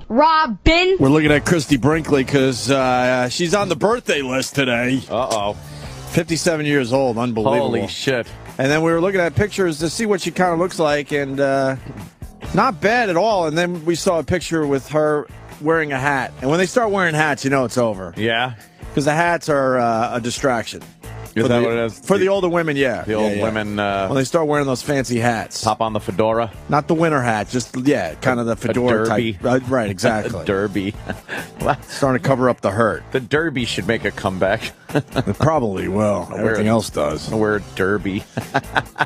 Robin. We're looking at Christy Brinkley because she's on the birthday list today. Uh-oh. 57 years old. Unbelievable. Holy shit. And then we were looking at pictures to see what she kind of looks like, and not bad at all. And then we saw a picture with her wearing a hat. And when they start wearing hats, you know it's over. Yeah? Because the hats are a distraction. Is that what it is? For the older women, yeah. The old women. When they start wearing those fancy hats. Pop on the fedora. Not the winter hat, just, kind of the fedora derby. type. Right, exactly. A derby. Starting to cover up the hurt. The derby should make a comeback. It probably will. Everything else does. I wear a derby.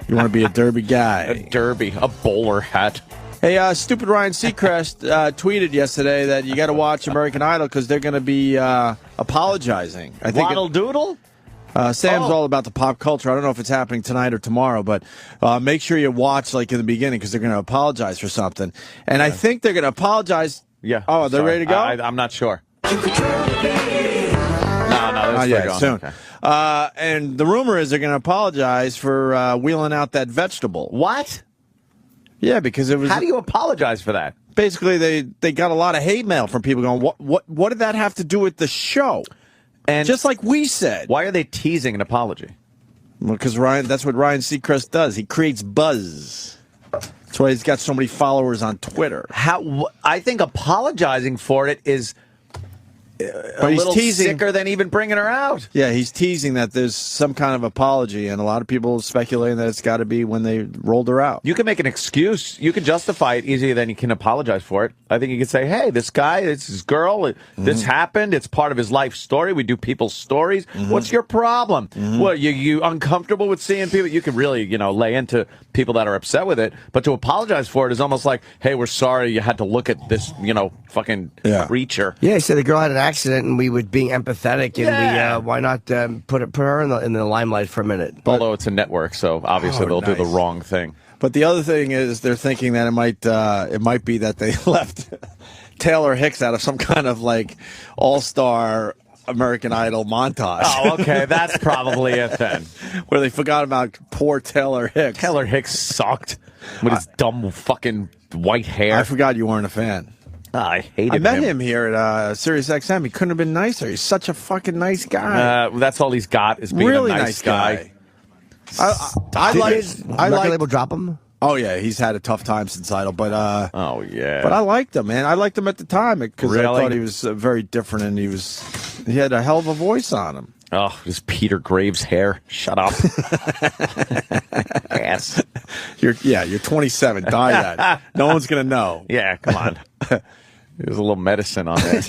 You want to be a derby guy. A derby. A bowler hat. Hey, stupid Ryan Seacrest tweeted yesterday that you got to watch American Idol because they're going to be apologizing. I think Waddle Doodle? Sam's all about the pop culture. I don't know if it's happening tonight or tomorrow, but make sure you watch like in the beginning because they're going to apologize for something. And I think they're going to apologize. Yeah. Oh, they're ready to go? I'm not sure. No, Not yet, going. soon. Okay. And the rumor is they're going to apologize for wheeling out that vegetable. What? Yeah, because it was. How do you apologize for that? Basically, they got a lot of hate mail from people going, what did that have to do with the show? And just like we said. Why are they teasing an apology? Well, because that's what Ryan Seacrest does. He creates buzz. That's why he's got so many followers on Twitter. I think apologizing for it is a little sicker than even bringing her out. Yeah, he's teasing that there's some kind of apology, and a lot of people speculating that it's got to be when they rolled her out. You can make an excuse. You can justify it easier than you can apologize for it. I think you can say, hey, this guy, it's his girl, this happened. It's part of his life story. We do people's stories. What's your problem? Well, you uncomfortable with seeing people? You can really, lay into people that are upset with it. But to apologize for it is almost like, hey, we're sorry you had to look at this, fucking creature. Yeah, he said the girl had an accident and we were being empathetic, and we why not put her in the limelight for a minute? Although it's a network, so obviously they'll do the wrong thing. But the other thing is they're thinking that it might be that they left Taylor Hicks out of some kind of like all-star American Idol montage. Oh, okay, that's probably it then. Where they forgot about poor Taylor Hicks. Taylor Hicks sucked with his dumb fucking white hair. I forgot you weren't a fan. I hated him. I met him here at Sirius XM. He couldn't have been nicer. He's such a fucking nice guy. That's all he's got is being really a nice guy. I like his record label drop him. Oh yeah, he's had a tough time since Idol, but oh yeah. But I liked him, man. I liked him at the time because I thought he was very different, and he had a hell of a voice on him. Oh, this Peter Graves hair. Shut up. Ass. You're 27. Dye that. No one's gonna know. Yeah, come on. There's a little medicine on there.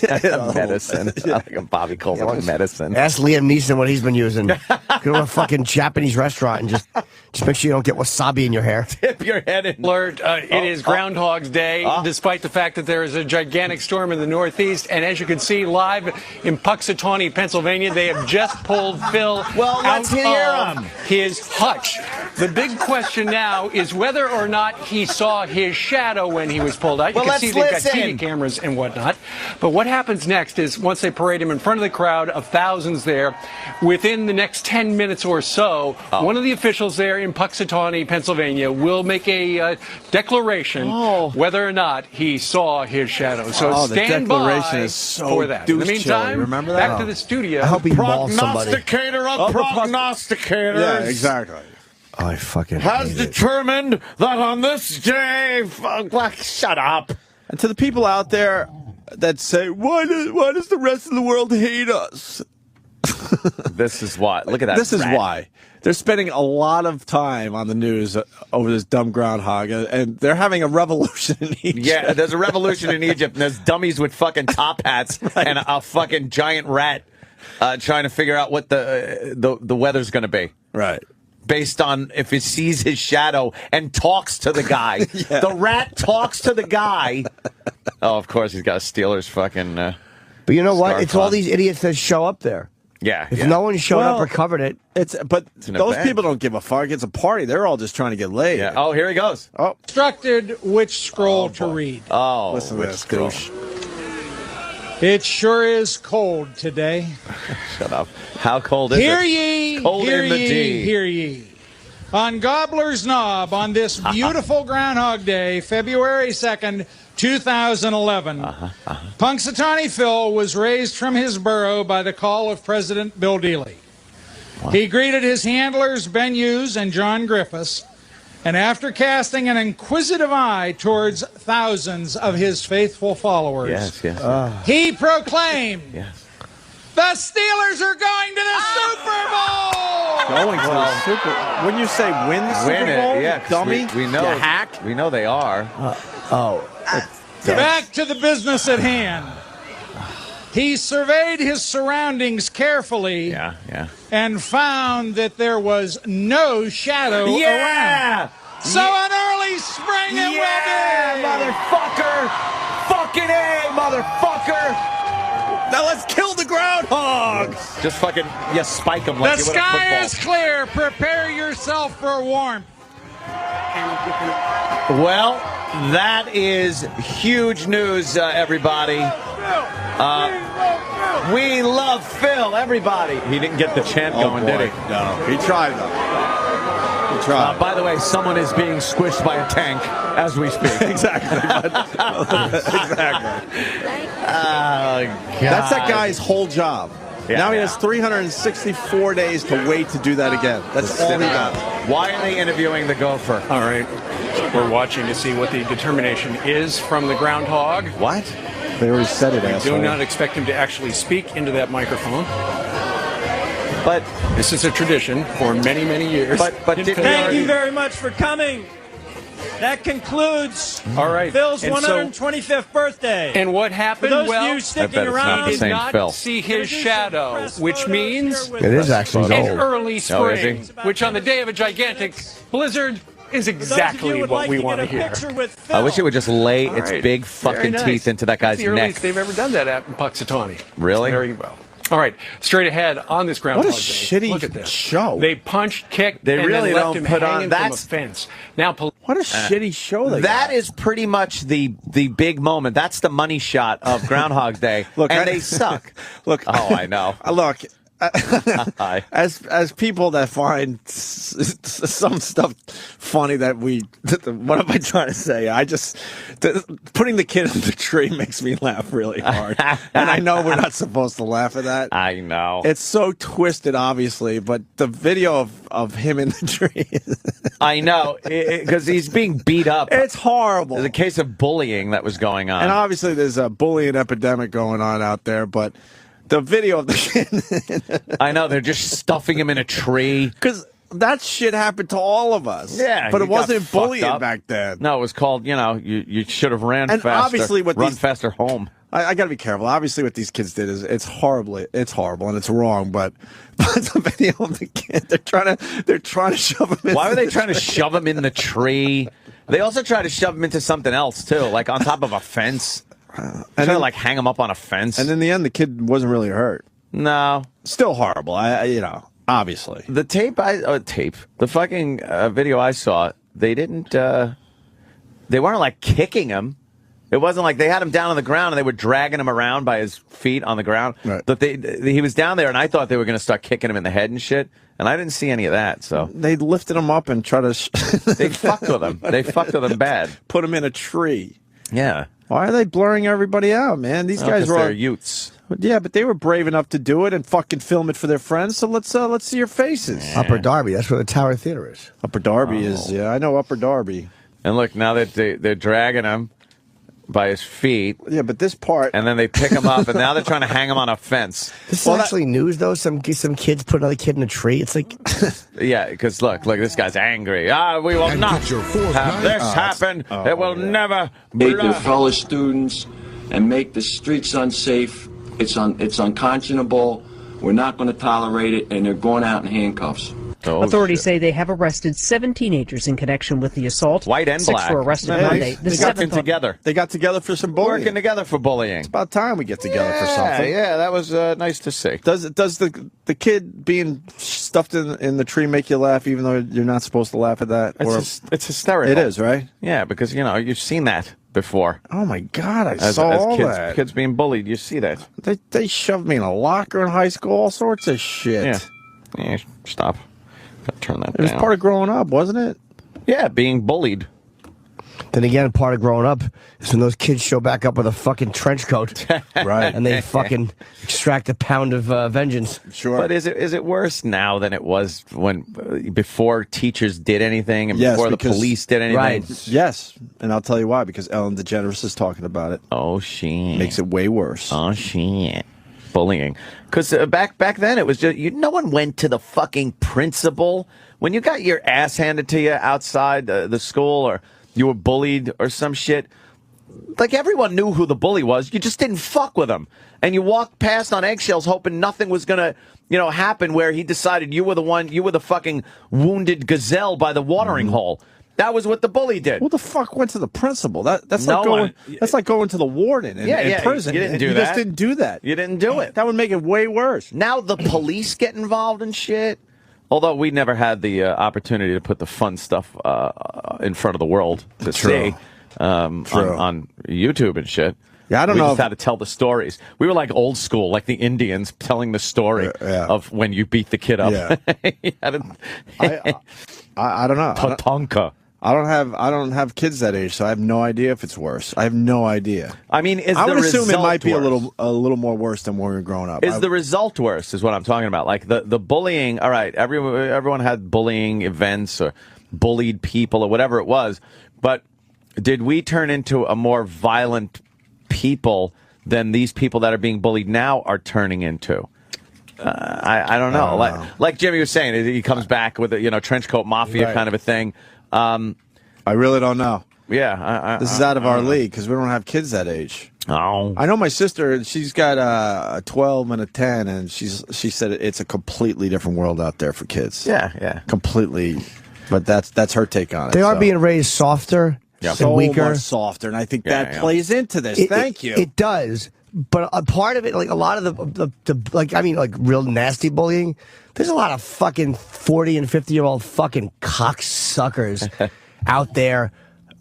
Medicine. I like Bobby calls it medicine. Ask Liam Neeson what he's been using. Go to a fucking Japanese restaurant and just make sure you don't get wasabi in your hair. Tip your head in. Alert, it is Groundhog's Day, despite the fact that there is a gigantic storm in the Northeast. And as you can see live in Puxatawney, Pennsylvania, they have just pulled Phil out of his hutch. The big question now is whether or not he saw his shadow when he was pulled out. You can see they've got TV cameras and whatnot. But what happens next is once they parade him in front of the crowd of thousands there, within the next 10 minutes or so, one of the officials there in Puxatawney, Pennsylvania, will make a declaration whether or not he saw his shadow. So stand by for that. In the meantime, remember that? back to the studio. I hope he mauls somebody. Prognosticator of prognosticators. Yeah, exactly. Oh, I fucking has determined that on this day, shut up. And to the people out there that say, why does the rest of the world hate us? This is why. Look at that. This is why. They're spending a lot of time on the news over this dumb groundhog, and they're having a revolution in Egypt. Yeah, there's a revolution in Egypt, and there's dummies with fucking top hats and a fucking giant rat trying to figure out what the weather's going to be. Right. Based on if it sees his shadow and talks to the guy. Yeah. The rat talks to the guy. Oh, of course, he's got a Steelers fucking But you know what? It's all these idiots that show up there. Yeah. If no one showed up or covered it. But those people don't give a fuck. It's a party. They're all just trying to get laid. Yeah. Oh, here he goes. Oh. Instructed which scroll to read. Oh, listen to this, douche. It sure is cold today. Shut up. How cold is Hear it? ye, Cold hear in the ye, D. hear ye. on Gobbler's Knob on this beautiful Groundhog Day, February 2nd, 2011. Punxsutawney Phil was raised from his burrow by the call of President Bill Dealey. He greeted his handlers, Ben Hughes and John Griffiths, and after casting an inquisitive eye towards thousands of his faithful followers, he proclaimed, the Steelers are going to the Super Bowl! Going to the Super Bowl? When you say win the Super Bowl, yeah, dummy, we know, you hack. We know they are. Back to the business at hand. He surveyed his surroundings carefully and found that there was no shadow around. So an early spring it will be! Motherfucker! Fucking A, motherfucker! Now let's kill the groundhogs! Just fucking, spike them like the you would a football. sky is clear. Prepare yourself for warmth. Well, that is huge news, everybody. We love Phil, everybody. He didn't get the chant going, did he? No, he tried though. He tried. By the way, someone is being squished by a tank as we speak. Exactly. Exactly. Oh, God. That's that guy's whole job. Yeah, now he has 364 days to wait to do that again. That's all he does. Why are they interviewing the gopher? All right. We're watching to see what the determination is from the groundhog. What? They already said it, asshole. Do not expect him to actually speak into that microphone. But this is a tradition for many, many years. But thank you very much for coming. That concludes Phil's 125th birthday. And what happened? For those well, of you sticking around, he did not see his shadow, which means it is actually an early spring, Oh, which on the day of a gigantic blizzard is exactly what we want to hear. I wish it would just lay its big fucking teeth into that guy's That's the neck. earliest they've ever done that at Punxsutawney. Really? Very well. All right, straight ahead on this Groundhog What a Day. shitty Look at this. show. They punched, kicked, They and really then left don't him put on- hanging that's- from a fence. Now, What a shitty show they That got. is pretty much the big moment. That's the money shot of Groundhog Day. Look, and they suck. Look, Oh, I know. Look, as people that find some stuff funny that what am I trying to say? Putting the kid in the tree makes me laugh really hard, and I know we're not supposed to laugh at that. I know. It's so twisted, obviously, but the video of him in the tree, I know, because he's being beat up. it's horrible. There's a case of bullying that was going on. And obviously there's a bullying epidemic going on out there, but the video of the kid, I know, they're just stuffing him in a tree. because that shit happened to all of us. Yeah, but he it wasn't got fucked bullying up. back then. No, it was called, you should have ran And faster. obviously with run these- faster home. I got to be careful. Obviously, what these kids did is it's horrible, and it's wrong. But the video of the kid, they're trying to shove him in. Why were they trying to shove him in the tree? They also tried to shove him into something else, too, like on top of a fence. And then, like, hang him up on a fence. And in the end, the kid wasn't really hurt. No. Still horrible. Obviously. The the fucking video I saw, they didn't, they weren't like kicking him. It wasn't like they had him down on the ground and they were dragging him around by his feet on the ground. Right. But he was down there and I thought they were going to start kicking him in the head and shit. And I didn't see any of that. So They lifted him up and tried to. they fucked with him. They fucked with him bad. Put him in a tree. Yeah. Why are they blurring everybody out, man? These guys were they're Utes. Yeah, but they were brave enough to do it and fucking film it for their friends. So let's see your faces. Upper Darby, that's where the Tower Theater is. Upper Darby is. Yeah, I know Upper Darby. And look, now that they're dragging him by his feet, Yeah, but this part. and then they pick him up, and now they're trying to hang him on a fence. This is actually news, though. Some kids put another kid in a tree. It's like, Yeah, because look, this guy's angry. We will not have this happen. It will never. Hate their fellow students and make the streets unsafe. It's unconscionable. We're not going to tolerate it, and they're going out in handcuffs. Authorities say they have arrested 7 teenagers in connection with the assault. White and 6 black. were arrested Yeah, Monday. The They got them 7th together. They got together for some bullying. Working together for bullying. About time we get together for something. Yeah, that was nice to see. Does the kid being stuffed in the tree make you laugh, even though you're not supposed to laugh at that? It's hysterical. It is, right? Yeah, because you've seen that before. Oh my God, I As saw all kids, that. kids being bullied, you see that. They shoved me in a locker in high school, all sorts of shit. Yeah, stop. Turn that It was down. part of growing up, wasn't it? Yeah, being bullied. Then again, part of growing up is when those kids show back up with a fucking trench coat. Right. And they fucking extract a pound of vengeance. Sure. But is it worse now than it was when before teachers did anything and Yes, before the because- police did anything? Right. Yes, and I'll tell you why. Because Ellen DeGeneres is talking about it. Oh shit. Makes it way worse. Oh shit. Bullying. Because back then it was just no one went to the fucking principal when you got your ass handed to you outside the school or you were bullied or some shit. Like everyone knew who the bully was. You just didn't fuck with him, and you walked past on eggshells, hoping nothing was gonna, happen. Where he decided you were the fucking wounded gazelle by the watering hole. That was what the bully did. Who the fuck went to the principal? That's No like going. one. That's like going to the warden in prison. You didn't do You that. just didn't do that. You didn't do it. That would make it way worse. Now the police get involved in shit. Although we never had the opportunity to put the fun stuff in front of the world to see on YouTube and shit. Yeah, I don't know We if- just had to tell the stories. We were like old school, like the Indians telling the story of when you beat the kid up. Yeah. I don't know. Tatanka. I don't have kids that age, so I have no idea if it's worse. I have no idea. I mean, I would assume it might be a worse? little more worse than when we were growing up. Is the result worse? Is what I'm talking about. Like the bullying. All right, everyone had bullying events or bullied people or whatever it was. But did we turn into a more violent people than these people that are being bullied now are turning into? I don't know. Like Jimmy was saying, he comes back with a trench coat mafia kind of a thing. I really don't know. Yeah, This is out of our league because we don't have kids that age. Oh, I know my sister. She's got a 12 and a 10, and she said it's a completely different world out there for kids. yeah. Completely. But that's her take on it. They are so. being raised softer and so weaker. much softer, and I think that plays into this. Thank you. It does. But a part of it, like a lot of the real nasty bullying, there's a lot of fucking 40 and 50-year-old fucking cocksuckers out there.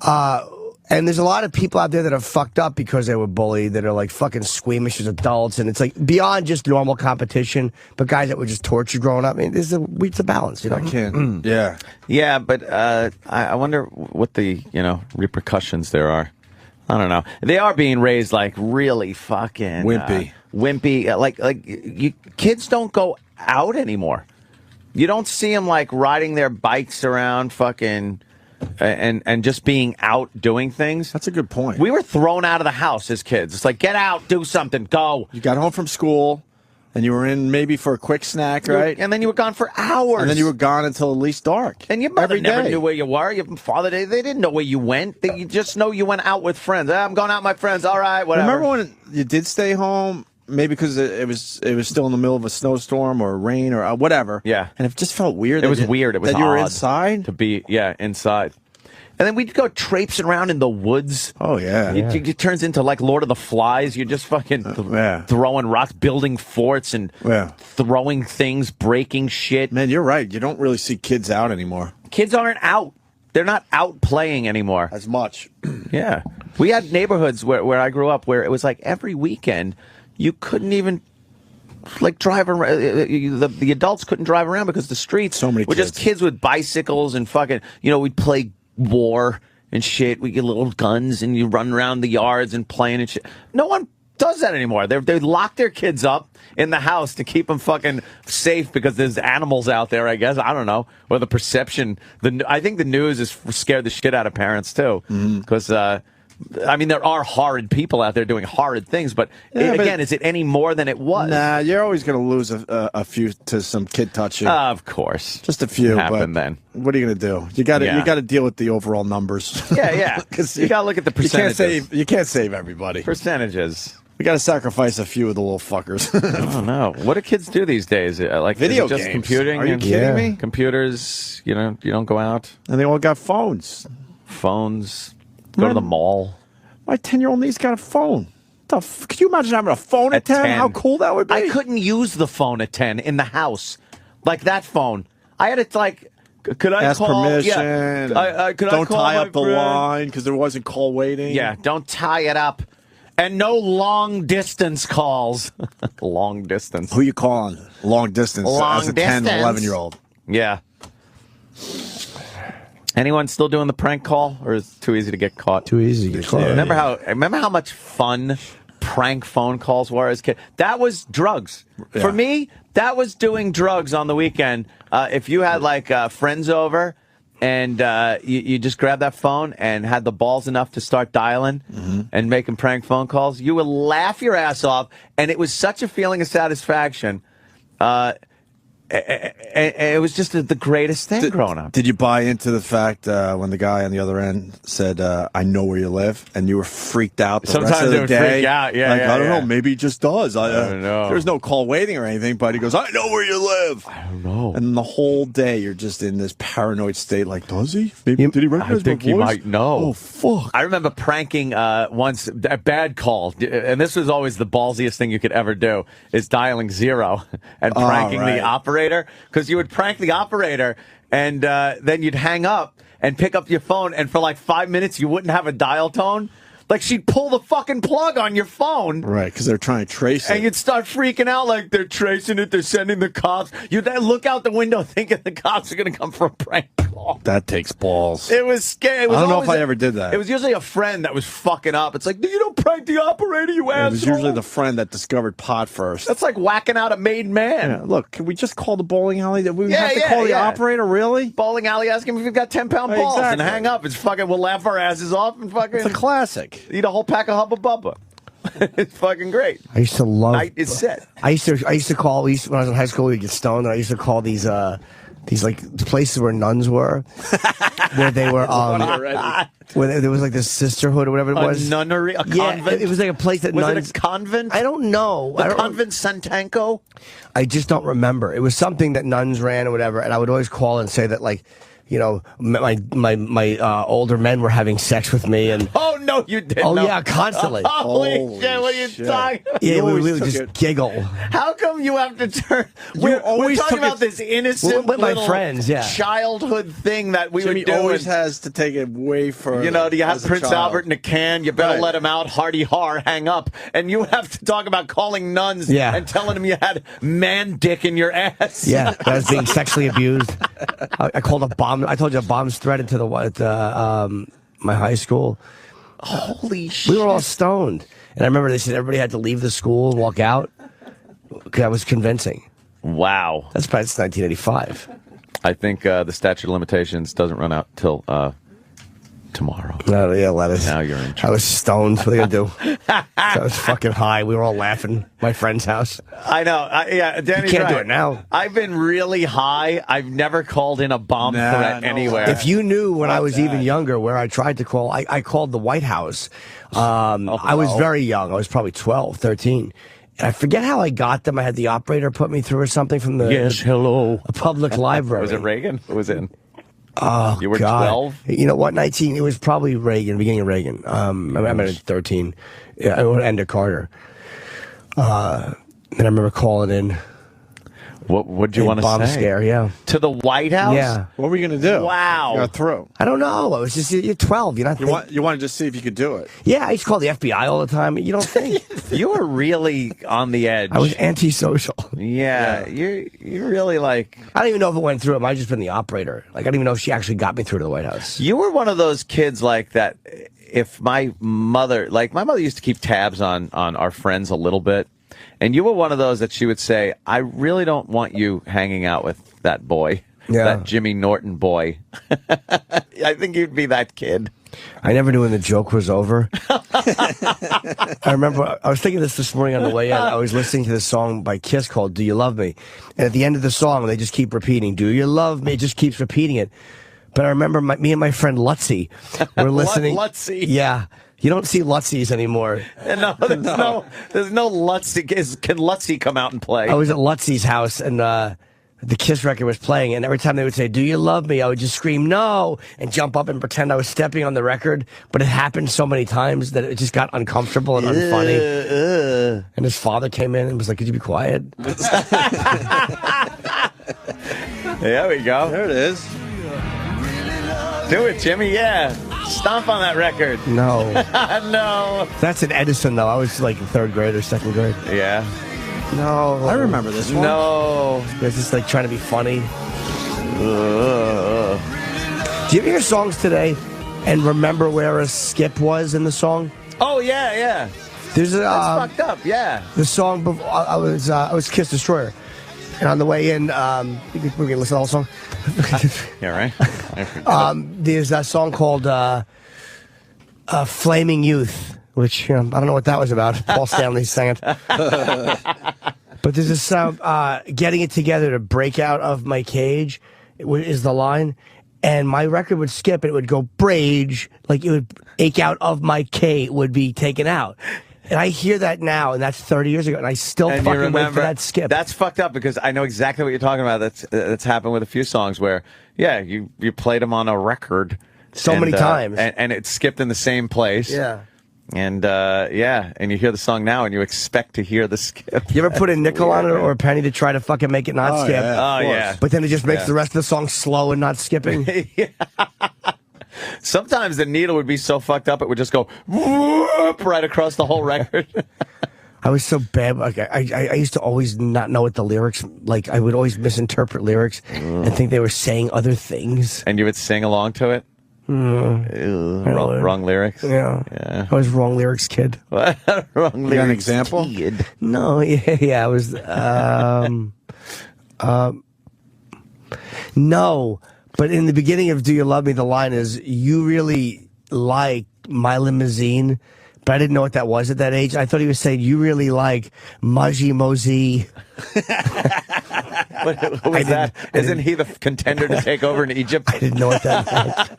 And there's a lot of people out there that are fucked up because they were bullied, that are like fucking squeamish as adults. And it's like beyond just normal competition, but guys that were just tortured growing up. I mean, it's a balance, you know? I can't. Yeah. Yeah, but I wonder what the repercussions there are. I don't know. They are being raised like really fucking wimpy. Like kids don't go out anymore. You don't see them like riding their bikes around fucking and just being out doing things. That's a good point. We were thrown out of the house as kids. It's like, get out, do something, go. You got home from school, and you were in maybe for a quick snack, right? And then you were gone for hours. And then you were gone until at least dark. And your mother Every never day. knew where you were. Your father, they didn't know where you went. You just know you went out with friends. I'm going out with my friends. All right, whatever. Remember when you did stay home? Maybe because it was still in the middle of a snowstorm or rain or whatever. Yeah. And it just felt weird. It was weird. It was that you were odd inside. to be inside. And then we'd go traipsing around in the woods. Oh, yeah. It turns into like Lord of the Flies. You're just fucking throwing rocks, building forts, and throwing things, breaking shit. Man, you're right. You don't really see kids out anymore. Kids aren't out. They're not out playing anymore. As much. Yeah. We had neighborhoods where I grew up where it was like every weekend you couldn't even like drive around. The adults couldn't drive around because the streets were just kids with bicycles and fucking, we'd play war and shit. We get little guns and you run around the yards and playing and shit. No one does that anymore. They lock their kids up in the house to keep them fucking safe because there's animals out there, I guess. I don't know. Or the perception. I think the news has scared the shit out of parents too. Because, there are horrid people out there doing horrid things, but again, is it any more than it was? Nah, you're always going to lose a few to some kid touching. Of course. Just a few. Happened but then. What are you going to do? You got to deal with the overall numbers. Yeah. Because you got to look at the percentages. You can't save everybody. Percentages. We got to sacrifice a few of the little fuckers. I don't know. What do kids do these days? Like video is it just games. Computing? Are you kidding me? Computers. You don't go out. And they all got phones. Phones. Go to the mall. My 10-year-old niece got a phone. Could you imagine having a phone at 10? How cool that would be. I couldn't use the phone at 10 in the house. Like that phone. I had to like, could I ask call? permission? Yeah. Don't tie up the line because there wasn't call waiting. Yeah, don't tie it up. And no long distance calls. Long distance. Who you calling? Long distance as a 10, 11-year-old. Yeah. Anyone still doing the prank call, or is it too easy to get caught? Too easy to get caught. Remember how much fun prank phone calls were as kids? That was drugs. Yeah. For me, that was doing drugs on the weekend. If you had like friends over and you just grabbed that phone and had the balls enough to start dialing and making prank phone calls, you would laugh your ass off, and it was such a feeling of satisfaction. It was just the greatest thing growing up. Did you buy into the fact when the guy on the other end said, I know where you live, and you were freaked out the Sometimes rest of they the would day? freak out. Yeah, like, yeah, I don't yeah. know, maybe he just does. I don't know. There's no call waiting or anything, but he goes, I know where you live. I don't know. And the whole day you're just in this paranoid state, like, does he? Maybe, did he recognize I think my voice? he might know. Oh, fuck. I remember pranking once a bad call, and this was always the ballsiest thing you could ever do, is dialing 0 and pranking the operator, because you would prank the operator, and then you'd hang up and pick up your phone, and for like 5 minutes you wouldn't have a dial tone. Like, she'd pull the fucking plug on your phone. Right, because they're trying to trace it. And you'd start freaking out like they're tracing it, they're sending the cops. You'd then look out the window thinking the cops are going to come for a prank call. That takes balls. It was scary. I don't know if I ever did that. It was usually a friend that was fucking up. It's like, you don't prank the operator, you asshole. It was usually the friend that discovered pot first. That's like whacking out a made man. Yeah, look, can we just call the bowling alley? We have to call the operator, really? Bowling alley, ask him if you've got 10-pound balls and Exactly. hang up. It's fucking, we'll laugh our asses off and fucking. It's a classic. Eat a whole pack of Hubba Bubba. It's fucking great. I used to love. Night is set. I used to call. When I was in high school, we'd get stoned. And I used to call these like places where nuns were, where they were where there was like this sisterhood or whatever it was. A nunnery, a convent. It was like a place that was nuns. it a convent? I don't know. The convent Santanko. I just don't remember. It was something that nuns ran or whatever, and I would always call and say that, like, you know, my older men were having sex with me, and oh no, you didn't. Oh yeah, constantly. Holy shit! What are you talking about? Yeah, we would just giggle. How come you have to turn? We're talking about this innocent with my little friends, childhood thing that we Jimmy would do. Always has to take it way further. You know, do you have as a Prince child. Albert in a can? You better Right. let him out. Hardy har, hang up. And you have to talk about calling nuns and telling them you had man dick in your ass. Yeah, that was being sexually abused. I called a bomb. I told you a bomb's threaded to my high school. Holy shit. We were all stoned. And I remember they said everybody had to leave the school and walk out. Because I was convincing. Wow. That's 1985. I think the statute of limitations doesn't run out till tomorrow. No, yeah, let us. Now you're in. I was stoned. What are you going to do? I was fucking high. We were all laughing. My friend's house. I know. Yeah, Danny's You can't right. do it now. I've been really high. I've never called in a bomb threat anywhere. If you knew when I was even younger where I tried to call, I called the White House. I was very young. I was probably 12, 13. And I forget how I got them. I had the operator put me through or something from the a public library. Was it Reagan? Who was in? Oh, you were God. 12? You know what? 19. It was probably Reagan, beginning of Reagan. I mean, 13. Yeah, end of Carter. And I remember calling in. What'd you want to say? Bomb scare, yeah. To the White House? Yeah. What were you going to do? Wow. You got through. I don't know. I was just, you're 12. You're not You wanted to see if you could do it. Yeah, I used to call the FBI all the time. You don't think? You were really on the edge. I was antisocial. Yeah. You're really like... I don't even know if it went through. It might have just been the operator. Like, I don't even know if she actually got me through to the White House. You were one of those kids like that. If my mother used to keep tabs on our friends a little bit. And you were one of those that she would say, I really don't want you hanging out with that boy, that Jimmy Norton boy. I think you'd be that kid. I never knew when the joke was over. I remember, I was thinking this morning on the way in. I was listening to this song by Kiss called Do You Love Me? And at the end of the song, they just keep repeating, Do you love me? It just keeps repeating it. But I remember me and my friend Lutzy were listening. Lutzy? Yeah. You don't see Lutzys anymore. No, there's no Lutzy. Can Lutzy come out and play? I was at Lutzy's house, and the Kiss record was playing, and every time they would say, do you love me? I would just scream, no, and jump up and pretend I was stepping on the record. But it happened so many times that it just got uncomfortable and unfunny. And his father came in and was like, could you be quiet? There we go. There it is. Do it, Jimmy, yeah. Stomp on that record. No. No. That's an Edison, though. I was like in 3rd grade or 2nd grade. Yeah. No. I remember this one. No. It was just like trying to be funny. Do you ever hear songs today and remember where a skip was in the song? Oh, yeah. There's a That's fucked up, yeah. the song before, I was Kiss Destroyer, and on the way in, we're gonna listen to the whole song. Yeah, right. There's that song called "Flaming Youth," which I don't know what that was about. Paul Stanley sang it. But there's this sound, "Getting It Together to Break Out of My Cage" is the line, and my record would skip, and it would go "brage," like it would ache out of my cage, would be taken out. And I hear that now, and that's 30 years ago, and I still fucking wait for that skip. That's fucked up because I know exactly what you're talking about. That's happened with a few songs where, yeah, you played them on a record so many times, and it skipped in the same place. Yeah. And and you hear the song now, and you expect to hear the skip. You ever put a nickel on it or a penny to try to fucking make it not skip? Yeah, yeah. But then it just makes the rest of the song slow and not skipping. Yeah. Sometimes the needle would be so fucked up it would just go whoop right across the whole record. I was so bad. Like, I used to always not know what the lyrics. Like I would always misinterpret lyrics and think they were saying other things. And you would sing along to it. Wrong lyrics. Yeah. I was wrong lyrics kid. Wrong lyrics. You got an example? Kid. No, yeah, I was. No, but in the beginning of "Do You Love Me," the line is, "You really like my limousine," but I didn't know what that was at that age. I thought he was saying, "You really like Maji Mosey." What was that? Isn't he the contender to take over in Egypt? I didn't know what that meant.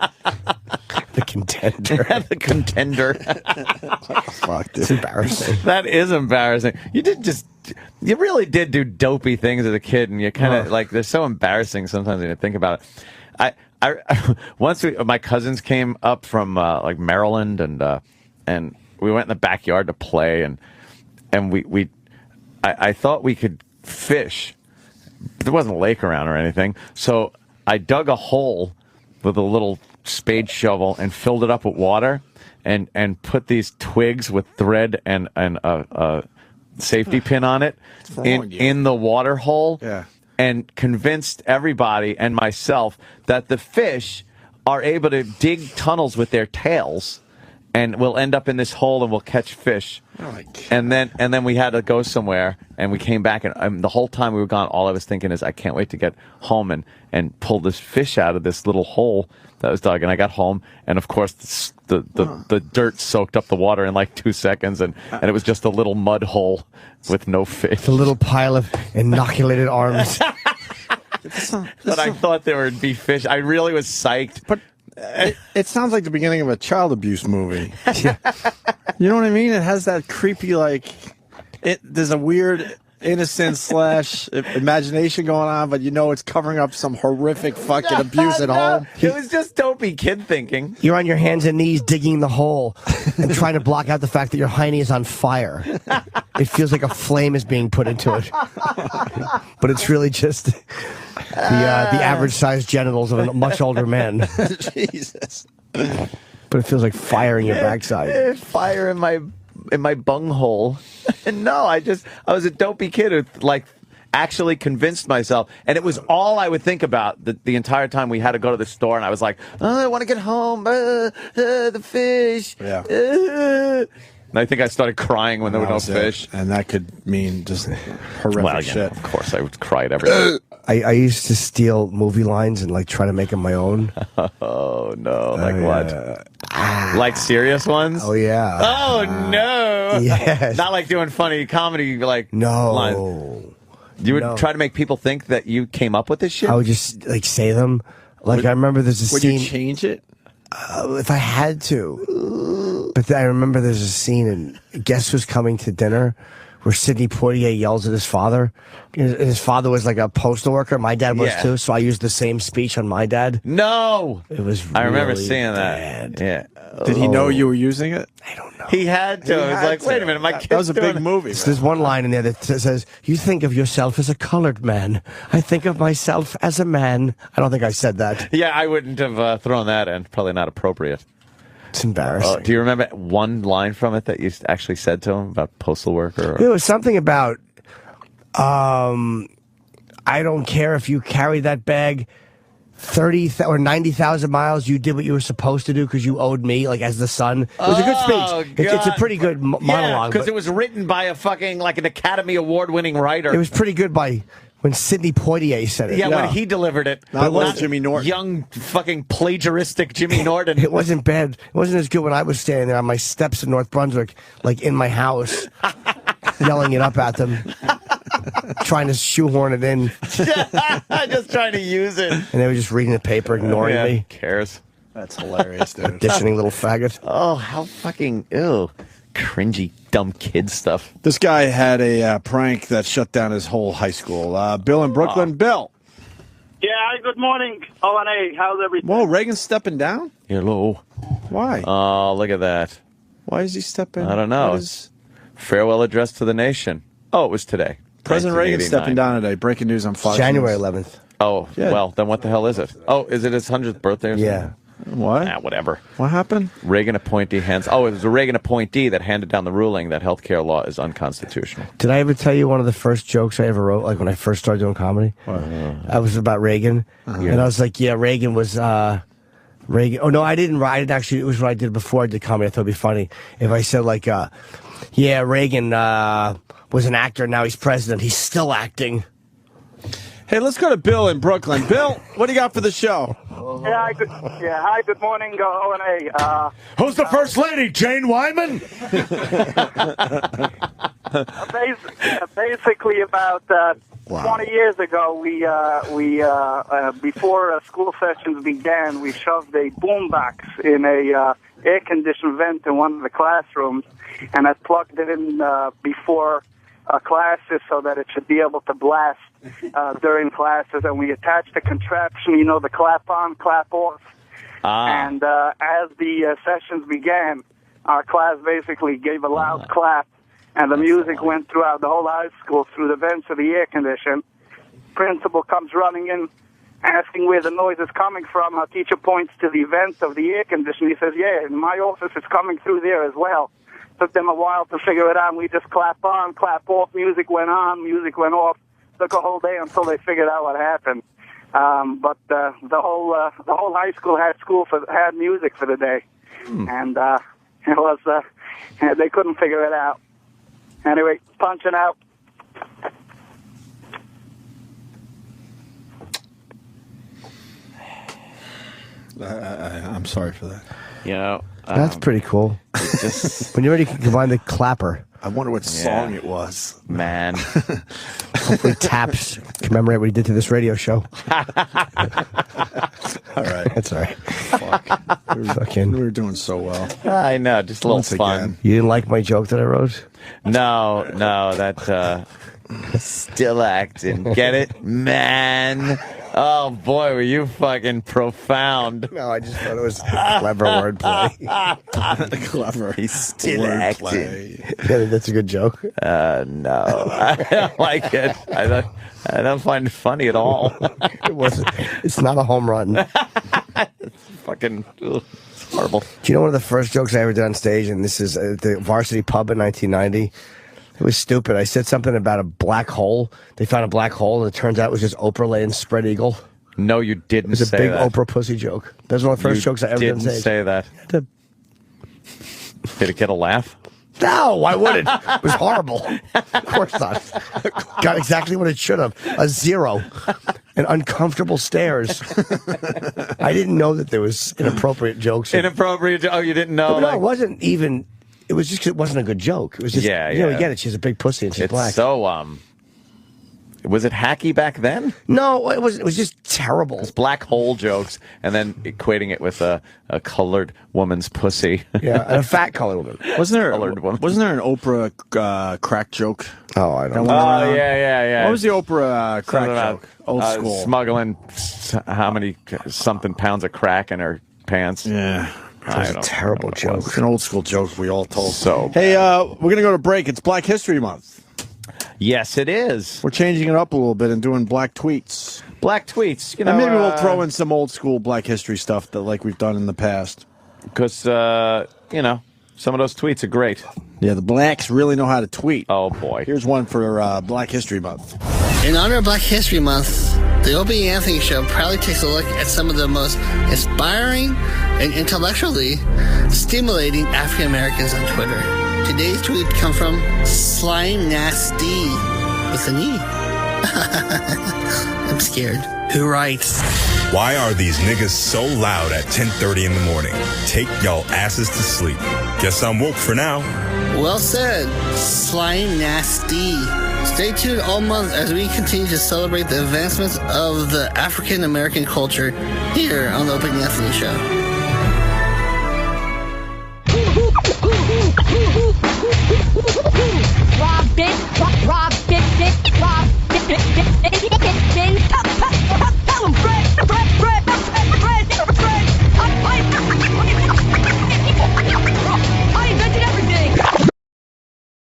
The contender. The contender. Fuck, It's embarrassing. That is embarrassing. You really did do dopey things as a kid, and you kind of like they're so embarrassing sometimes when you think about it. Once my cousins came up from like Maryland, and we went in the backyard to play, and I thought we could fish. There wasn't a lake around or anything, so I dug a hole with a little spade shovel and filled it up with water, and put these twigs with thread and a safety pin on it in the water hole, and convinced everybody and myself that the fish are able to dig tunnels with their tails, and we'll end up in this hole and we'll catch fish. And then we had to go somewhere, and we came back, and the whole time we were gone, all I was thinking is, I can't wait to get home and pull this fish out of this little hole that was dug. And I got home, and of course the dirt soaked up the water in like 2 seconds, and it was just a little mud hole with no fish. A little pile of inoculated arms. But I thought there would be fish. I really was psyched. But it sounds like the beginning of a child abuse movie. You know what I mean? It has that creepy, like, there's a weird innocent / imagination going on, but you know it's covering up some horrific fucking abuse at home. It was just dopey kid thinking. You're on your hands and knees digging the hole and trying to block out the fact that your hiney is on fire. It feels like a flame is being put into it. But it's really just the average-sized genitals of a much older man. Jesus. But it feels like fire in your backside. Fire in my bunghole. And no, I was a dopey kid who like actually convinced myself, and it was all I would think about the entire time we had to go to the store, and I was like, oh, I want to get home, the fish. Yeah. And I think I started crying when there were no fish. And that could mean just horrific shit. Of course, I would cry at everything. I used to steal movie lines and like try to make them my own. Oh no! Like what? Like serious ones? Oh yeah. Oh no! Yes. Not like doing funny comedy like lines. You would try to make people think that you came up with this shit? I would just like say them. Like I remember there's a scene. Would you change it? If I had to. But I remember there's a scene in Guess Who's Coming to Dinner where Sidney Poitier yells at his father. His father was like a postal worker. My dad was too, so I used the same speech on my dad. No! It was really I remember seeing bad. that. Yeah. Did he know you were using it? I don't know. He had to. It was like, wait a minute, my kid's That was a big doing movie. So there's one line in there that says, you think of yourself as a colored man. I think of myself as a man. I don't think I said that. Yeah, I wouldn't have thrown that in. Probably not appropriate. It's embarrassing. Do you remember one line from it that you actually said to him about postal worker? It was something about, I don't care if you carry that bag 30 or 90,000 miles, you did what you were supposed to do because you owed me, like, as the son. It was a good speech. It's a pretty good monologue. Because it was written by a fucking, like, an Academy Award-winning writer. It was pretty good when Sidney Poitier said it. Yeah, when he delivered it. Not Jimmy Norton. Young, fucking plagiaristic Jimmy Norton. It wasn't bad. It wasn't as good when I was standing there on my steps in North Brunswick, like, in my house, yelling it up at them. Trying to shoehorn it in. Just trying to use it. And they were just reading the paper, ignoring me. Who cares? That's hilarious, dude. Auditioning little faggot. Oh, how fucking, ew. Cringy, dumb kid stuff. This guy had a prank that shut down his whole high school. Bill in Brooklyn. Bill. Yeah, hi, good morning. O&A, how's everything? Whoa, Reagan's stepping down? Hello. Why? Oh, look at that. Why is he stepping? I don't know. Farewell address to the nation. Oh, it was today. President Reagan stepping down today. Breaking news on Fox January News. 11th. Oh, Yeah. well, then what the hell is it? Oh, is it his 100th birthday or something? Yeah. What? Whatever. What happened? Reagan appointee hands. Oh, it was a Reagan appointee that handed down the ruling that healthcare law is unconstitutional. Did I ever tell you one of the first jokes I ever wrote, like when I first started doing comedy? I was about Reagan. And I was like, yeah, Reagan was... Reagan. Oh, no, I didn't write it. Actually, it was what I did before I did comedy. I thought it'd be funny if I said, like, yeah, Reagan was an actor, now he's president. He's still acting. Hey, let's go to Bill in Brooklyn. Bill, what do you got for the show? Hi, good morning, O&A. Who's the first lady? Jane Wyman? Basically, about 20 years ago, we before school sessions began, we shoved a boombox in a air-conditioned vent in one of the classrooms, and I plugged it in before classes so that it should be able to blast during classes. And we attached a contraption, the clap on, clap off. And as the sessions began, our class basically gave a loud clap, and the music went throughout the whole high school through the vents of the air condition. Principal comes running in, asking where the noise is coming from. Our teacher points to the vents of the air condition. He says, yeah, in my office it's coming through there as well. Took them a while to figure it out. We just clap on, clap off. Music went on, music went off. Took a whole day until they figured out what happened. But the whole high school had music for the day, and it was they couldn't figure it out. Anyway, punching out. I'm sorry for that. That's pretty cool. When you're ready, you can combine the clapper. I wonder what song it was. Man. Hopefully taps commemorate what he did to this radio show. All right. That's all right. Fuck. We were doing so well. I know, just a little Once fun. again. You didn't like my joke that I wrote? No, that still acting. Get it? Man. Oh, boy, were you fucking profound. No, I just thought it was clever wordplay. Clever. He's still Wordplay. acting. Yeah, that's a good joke. No, I don't like it. I don't find it funny at all. It wasn't. It's not a home run. Fucking it's horrible. Do you know one of the first jokes I ever did on stage? And this is at the Varsity Pub in 1990. It was stupid. I said something about a black hole. They found a black hole, and it turns out it was just Oprah laying spread eagle. No, you didn't It was a say big that. Oprah pussy joke. That was one of the first jokes I ever did on didn't stage. say that. Did it get a laugh? No, why would it? It was horrible. Of course not. Got exactly what it should have. A 0. And uncomfortable stares. I didn't know that there was inappropriate jokes. Inappropriate. Oh, you didn't know? No, it wasn't even. It was just 'cause it wasn't a good joke. It was just, you get it. She's a big pussy and she's It's black. so, was it hacky back then? No, it was just terrible. It's black hole jokes, and then equating it with a colored woman's pussy. Yeah, and a fat colored woman. Wasn't there Colored woman. an Oprah crack joke? Oh, I don't That know. one- yeah. What was the Oprah crack Something about, joke? Old school. Smuggling how many something pounds of crack in her pants. Yeah. I was a don't terrible know what it joke. was. It's an old school joke we all told. So Hey, we're going to go to break. It's Black History Month. yes, it is. We're changing it up a little bit and doing black tweets. Black tweets. You know, And maybe we'll throw in some old school black history stuff that like we've done in the past. because some of those tweets are great. Yeah, the blacks really know how to tweet. Oh boy. Here's one for Black History Month. In honor of Black History Month, the Opie and Anthony Show proudly takes a look at some of the most inspiring and intellectually stimulating African Americans on Twitter. Today's tweet comes from Slime Nasty with an E. I'm scared. Who writes, "Why are these niggas so loud at 10:30 in the morning? Take y'all asses to sleep. Guess I'm woke for now." Well said, Slime Nasty. Stay tuned all month as we continue to celebrate the advancements of the African American culture here on the Opie and Anthony Show. Robin, Robin, Robin.